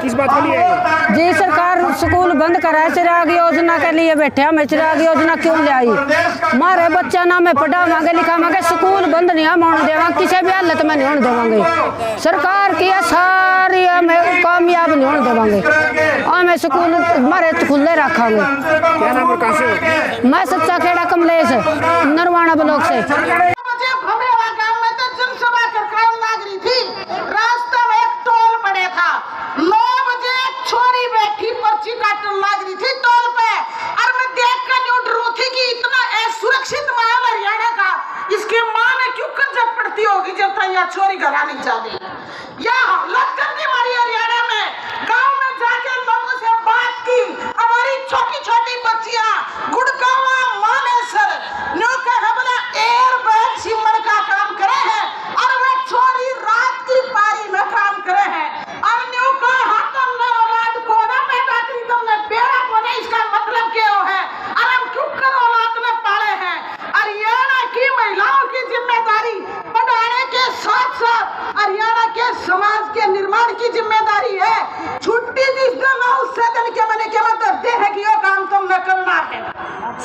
किस बात के लिए है? जी सरकार स्कूल बंद कराए चिराग योजना के लिए बैठे हमें चिराग योजना क्यों ले आई? हमारे बच्चा ना हमें पढ़ावांगे लिखावांगे, स्कूल बंद नहीं हम होने देवांगे, किसी भी हालत में नहीं होने देवांगे। सरकार की सारी हमें कामयाब नहीं होने देवांगे, हमें स्कूल हमारे खुले रखांगे। क्या नाम और कहाँ से हो? मैं सच्चा खेड़ा कमलेश नरवाना ब्लॉक से। रास्ते में एक टोल पड़े था, 9 बजे एक छोरी बैठी पर्ची काटने लग रही थी टोल पे, और मैं देख कर न्यू डरू थी कि इतना असुरक्षित माहौल हरियाणा का, इसकी माँ ने क्यों कंजर पड़ती होगी जब तक यहाँ छोरी घर आनी चाहिए। या लश्कर की मारी हरियाणा में गांव में जाके लोगों से बात की, हमारी छोटी छोटी बच्चियां गुड़गांव मानेसर न्यू का हमला एयर बैग सिमर का काम करे हैं, और वे छोरी रात की पारी में काम करे हैं। अब न्यू का हाथम ने औलाद को ना पैदा करी तुमने बेड़ा को नहीं, इसका मतलब क्या है? और हम क्यों कर औलाद ने पाले हैं? हरियाणा की महिलाओं की जिम्मेदारी पढ़ाने के साथ साथ हरियाणा के समाज के निर्माण की जिम्मेदारी है। छुट्टी जिस दिन हो उससे दिन के मैंने क्या मतलब दे है कि ये काम तुमने करना है।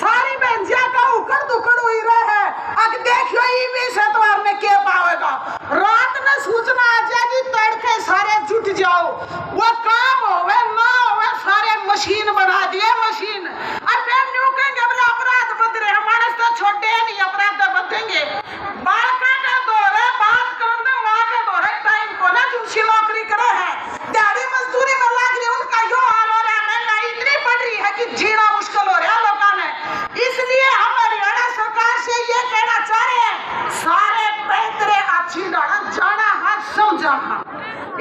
सारी बहनिया का उकड़ दुकड़ हुई रहे है, अब देखियो ये भी सतवार में क्या पावेगा। रात में सूचना आ जाएगी, तड़के सारे जुट जाओ, वो काम होवे ना होवे सारे मशीन बना दिए मशीन। और फिर न्यू कहेंगे बोले अपराध बद रहे, हमारे तो छोटे नहीं अपराध बदेंगे। बालका का दौर है, बात करो तो माँ का दौर है, टाइम को ना जिनसी नौकरी करे है, दिहाड़ी मजदूरी में लग रही, उनका यो हाल हो रहा है, महंगाई इतनी बढ़ रही है कि जीना मुश्किल हो रहा है लोगों ने। इसलिए हम हरियाणा सरकार से ये कहना चाह रहे हैं, सारे बेहतरे अच्छी जाना है समझा।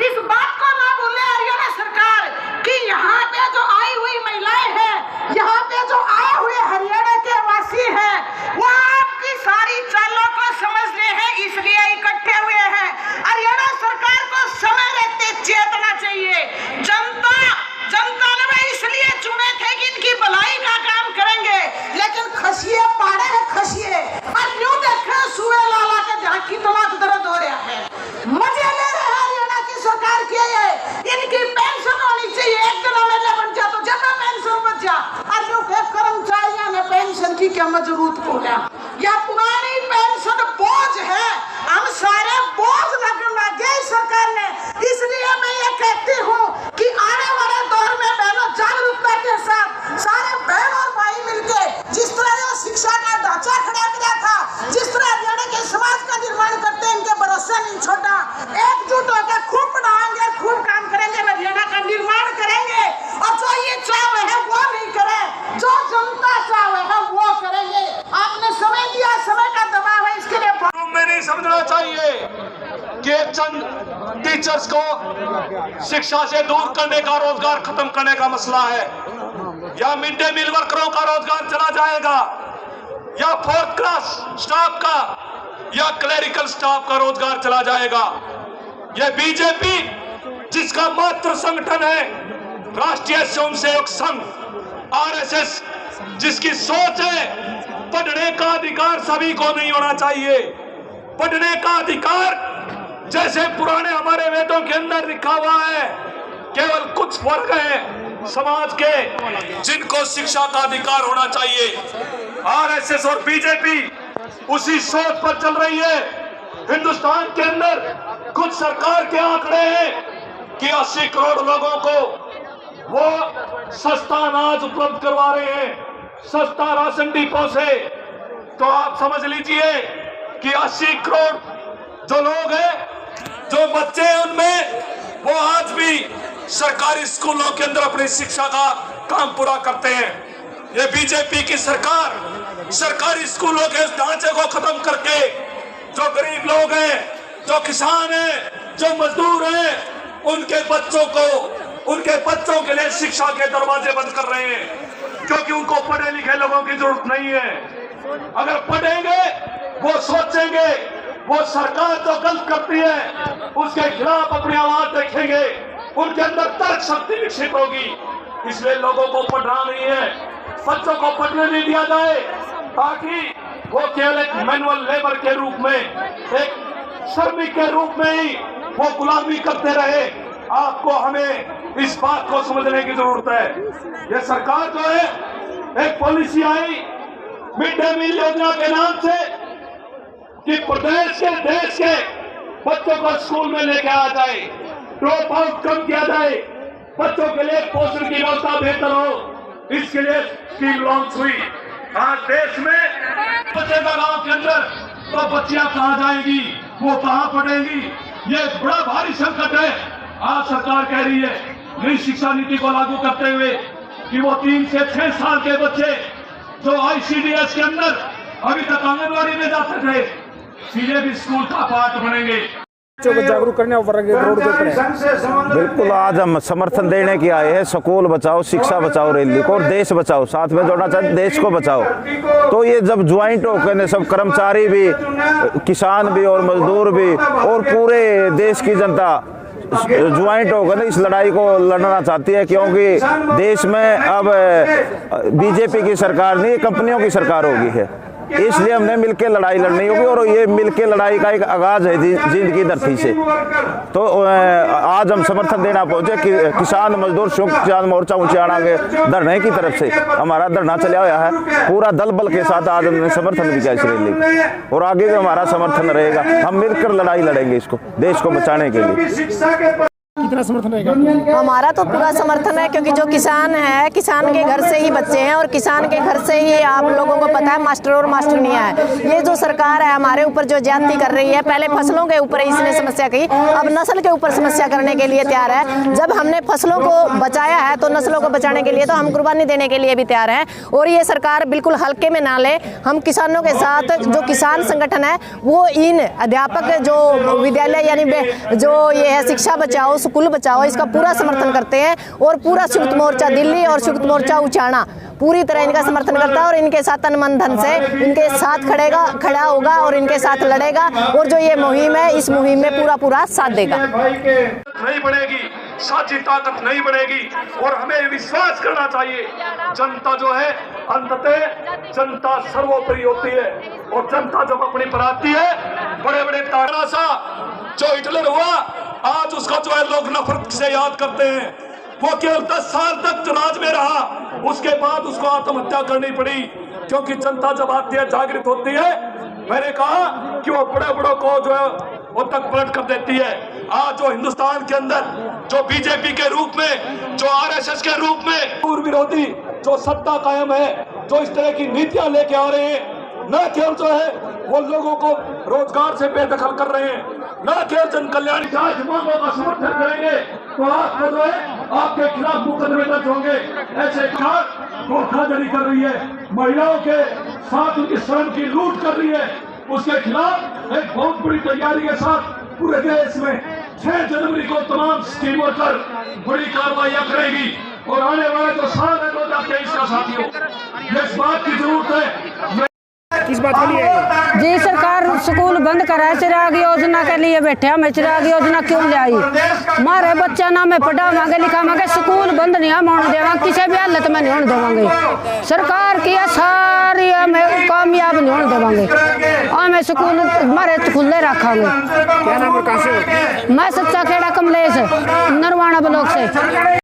इस बात को ना भूले हरियाणा सरकार कि यहाँ पे जो आई हुई महिलाएं हैं, यहाँ पे जो आए हुए हरियाणा के वासी हैं, वो आपकी सारी चालों को समझ रहे हैं, इसलिए इकट्ठे हुए हैं। हरियाणा सरकार को समय रहते चेतना चाहिए। जनता ने इसलिए चुने थे कि इनकी भलाई का काम करेंगे, लेकिन खसिए पाड़े हैं खसिए, और न्यू देखे सुए लाला के जहाँ कितना दर्द हो रहा है, मजे ले रहे हैं हरियाणा की सरकार के। इनकी पेंशन होनी चाहिए, एक दिन हमें बन जा तो जब पेंशन बच जा, और जो कर्मचारियों ने पेंशन की क्या जरूरत बोला, या पुरानी पेंशन बोझ है, हम सारे बोझ लगना गए सरकार ने। इसलिए मैं ये कहती हूँ कि आने वाले दौर में बहनों जागरूकता के साथ सारे बहन और भाई मिलके जिस तरह ये शिक्षा का ढांचा खड़ा किया था, जिस तरह हरियाणा के समाज का निर्माण करते हैं, इनके भरोसे नहीं छोटा, एकजुट होकर खूब पढ़ाएंगे, खूब काम करेंगे, हरियाणा का निर्माण करेंगे। और जो ये चाहे है वो नहीं करे, जो जनता चाहे है वो करेंगे। आपने समय दिया, समय का दबाव है, इसके लिए में नहीं समझना चाहिए कि चंद टीचर्स को शिक्षा से दूर करने का, रोजगार खत्म करने का मसला है, या मिड डे मील वर्करों का रोजगार चला जाएगा, या 4th क्लास स्टाफ का या क्लेरिकल स्टाफ का रोजगार चला जाएगा। यह बीजेपी जिसका मात्र संगठन है राष्ट्रीय स्वयंसेवक संघ आरएसएस, जिसकी सोच है पढ़ने का अधिकार सभी को नहीं होना चाहिए। पढ़ने का अधिकार जैसे पुराने हमारे वेदों के अंदर लिखा हुआ है, केवल कुछ वर्ग हैं समाज के जिनको शिक्षा का अधिकार होना चाहिए। आरएसएस और बीजेपी उसी सोच पर चल रही है। हिंदुस्तान के अंदर कुछ सरकार के आंकड़े हैं कि 80 करोड़ लोगों को वो सस्ता अनाज उपलब्ध करवा रहे हैं, सस्ता राशन डिपो से। तो आप समझ लीजिए कि 80 करोड़ जो लोग हैं, जो बच्चे हैं, उनमें वो आज भी सरकारी स्कूलों के अंदर अपनी शिक्षा का काम पूरा करते हैं। ये बीजेपी की सरकार सरकारी स्कूलों के ढांचे को खत्म करके जो गरीब लोग हैं, जो किसान हैं, जो मजदूर हैं, उनके बच्चों के लिए शिक्षा के दरवाजे बंद कर रहे हैं, क्योंकि उनको पढ़े लिखे लोगों की जरूरत नहीं है। अगर पढ़ेंगे, वो सोचेंगे, वो सरकार जो गलत करती है उसके खिलाफ अपनी आवाज रखेंगे, उनके अंदर तर्क शक्ति विकसित होगी। इसलिए लोगों को पढ़ना नहीं है, बच्चों को पढ़ने नहीं दिया जाए, ताकि वो केवल एक मैनुअल लेबर के रूप में, एक श्रमिक के रूप में ही वो गुलामी करते रहे। आपको हमें इस बात को समझने की जरूरत है। ये सरकार जो है, एक पॉलिसी आई मिड डे मील योजना के नाम से कि प्रदेश के देश के बच्चों को स्कूल में लेके आया जाए, ड्रॉप आउट कम किया जाए, बच्चों के लिए पोषण की व्यवस्था बेहतर हो, इसके लिए स्कीम लॉन्च हुई। आज देश में बच्चे का गांव के अंदर तो बच्चियां कहाँ जाएंगी, वो कहाँ पढ़ेंगी, ये बड़ा भारी संकट है। आज सरकार कह रही है नई शिक्षा नीति को लागू करते हुए कि वो 3 से 6 साल के बच्चे जो ICDS के अंदर अभी तक आंगनबाड़ी में जाते थे, सीधे भी स्कूल का पार्ट बनेंगे। बच्चों को जागरूक करने रोड के ऊपर है। बिल्कुल, आज हम समर्थन देने के आए हैं स्कूल बचाओ शिक्षा बचाओ रैली को, और देश बचाओ साथ में जोड़ना चाहते, देश को बचाओ। तो ये जब ज्वाइंट होकर सब कर्मचारी भी, किसान भी और मजदूर भी और पूरे देश की जनता ज्वाइंट होकर इस लड़ाई को लड़ना चाहती है, क्योंकि देश में अब बीजेपी की सरकार नहीं, कंपनियों की सरकार होगी है। इसलिए हमने मिलकर लड़ाई लड़नी होगी, और ये मिलकर लड़ाई का एक आगाज है जिंदगी धरती से। तो आज हम समर्थन देना पहुंचे कि किसान मजदूर संयुक्त किसान मोर्चा ऊंचाणा के धरने की तरफ से हमारा धरना चला हुआ है, पूरा दल बल के साथ आज हमने समर्थन भी किया इस रैली को, और आगे भी हमारा समर्थन रहेगा। हम मिलकर लड़ाई लड़ेंगे इसको, देश को बचाने के लिए। कितना समर्थन रहेगा? हमारा तो पूरा समर्थन है, क्योंकि जो किसान है, किसान के घर से ही बच्चे हैं, और किसान के घर से ही आप लोगों को पता है मास्टर और मास्टरनियां है। ये जो सरकार है हमारे ऊपर जो ज्यादती कर रही है, पहले फसलों के ऊपर इसने समस्या की, अब नस्ल के ऊपर समस्या करने के लिए तैयार है। जब हमने फसलों को बचाया है तो नस्लों को बचाने के लिए तो हम कुर्बानी देने के लिए भी तैयार हैं, और ये सरकार बिल्कुल हल्के में ना ले। हम किसानों के साथ, जो किसान संगठन है वो इन अध्यापक जो विद्यालय यानी जो ये है शिक्षा बचाओ स्कूल बचाओ, इसका पूरा समर्थन करते हैं, और पूरा संयुक्त मोर्चा दिल्ली और संयुक्त मोर्चा ऊंचाणा पूरी तरह इनका समर्थन करता है, और इनके साथ तन मन धन से इनके साथ खड़ा होगा और इनके साथ लड़ेगा, और जो ये मुहिम है इस मुहिम में पूरा साथ देगा। नहीं बनेगी, साझी ताकत नहीं बनेगी, और हमें विश्वास करना चाहिए जनता जो है अंततः जनता सर्वोपरि होती है, और जनता जब अपनी पर आती है, बड़े बड़े तारा सा जो हिटलर हुआ, आज उसको जो है लोग नफरत से याद करते हैं। वो केवल 10 साल तक राज में रहा, उसके बाद उसको आत्महत्या करनी पड़ी, क्योंकि जनता जब आती है जागृत होती है, मैंने कहा कि वो बड़े बड़ों को जो है वो तक पलट कर देती है। आज जो हिंदुस्तान के अंदर जो बीजेपी के रूप में, जो RSS के रूप में पूर्व विरोधी जो सत्ता कायम है, जो इस तरह की नीतियां लेके आ रहे हैं, न केवल जो है वो लोगों को रोजगार से बेदखल कर रहे हैं, न केवल जन कल्याण मांगों का समर्थन करेंगे तो आपको जो है आपके खिलाफ मुकदमे दर्ज होंगे। ऐसे धोखाधड़ी कर रही है, महिलाओं के साथ उनकी श्रम की लूट कर रही है, उसके खिलाफ एक बहुत बड़ी तैयारी के साथ पूरे देश में 6 जनवरी को तमाम स्कीमों पर बड़ी कार्रवाइयां करेगी, और आने वाले जो साल है 2023 का साथियों, इस बात की जरूरत है। किस बात के लिए है? जी सरकार स्कूल बंद कराए, चिराग योजना के लिए बैठे हम। चिराग योजना क्यों ले आई? मारे बच्चा ना में पढ़ावांगे लिखावांगे, स्कूल बंद नहीं हम होने देवांगे, किसी भी हालत में नहीं होने देवांगे। सरकार की सारी हमें कामयाब नहीं होने देवांगे, हमें स्कूल हमारे खुले रखांगे। क्या नाम और कहाँ से हो? मैं सच्चा खेड़ा कमलेश नरवाना ब्लॉक से।